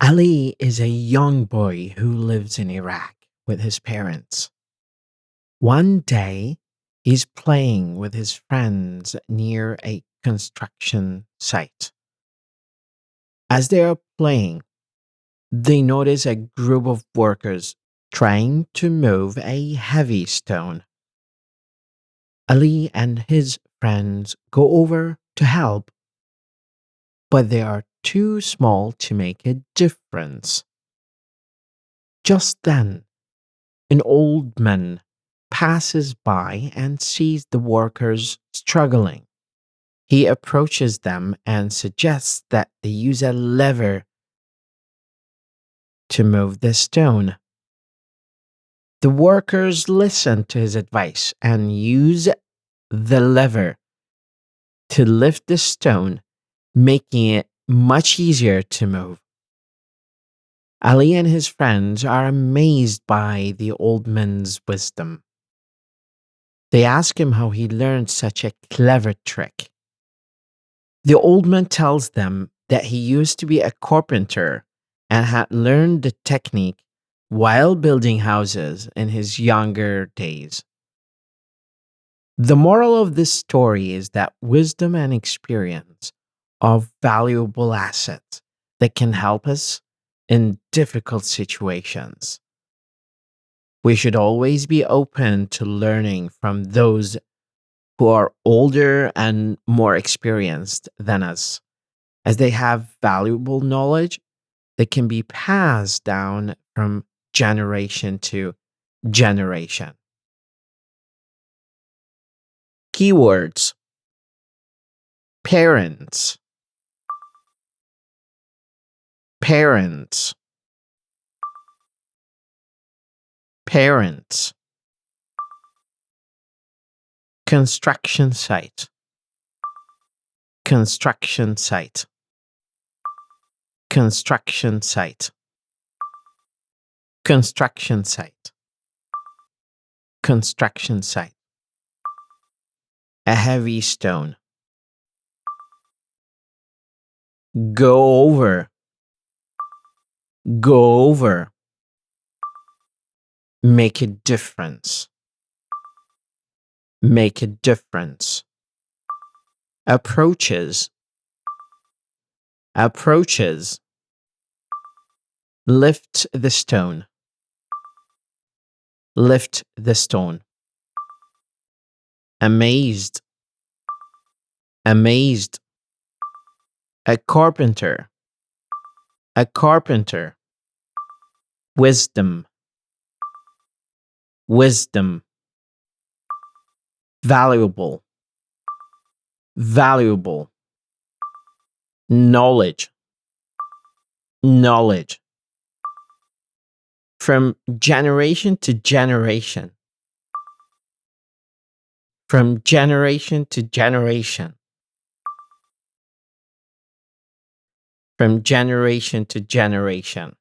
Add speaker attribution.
Speaker 1: Ali is a young boy who lives in Iraq with his parents. One day, he's playing with his friends near a construction site. As they are playing, they notice a group of workers trying to move a heavy stone. Ali and his friends go over to help, but they are too small to make a difference. Just then, an old man passes by and sees the workers struggling. He approaches them and suggests that they use a lever to move the stone. The workers listen to his advice and use the lever to lift the stone, making it much easier to move. Ali and his friends are amazed by the old man's wisdom. They ask him how he learned such a clever trick. The old man tells them that he used to be a carpenter and had learned the technique while building houses in his younger days. The moral of this story is that wisdom and experience are valuable assets that can help us in difficult situations. We should always be open to learning from those who are older and more experienced than us, as they have valuable knowledge that can be passed down from generation to generation. Keywords: parents, parents, parents. Construction site, construction site, construction site, construction site, construction site. A heavy stone. Go over, go over. Make a difference, make a difference. Approaches, approaches. Lift the stone, lift the stone. Amazed, amazed. A carpenter, a carpenter. Wisdom, wisdom. Valuable, valuable. Knowledge, knowledge. From generation to generation, from generation to generation, from generation to generation.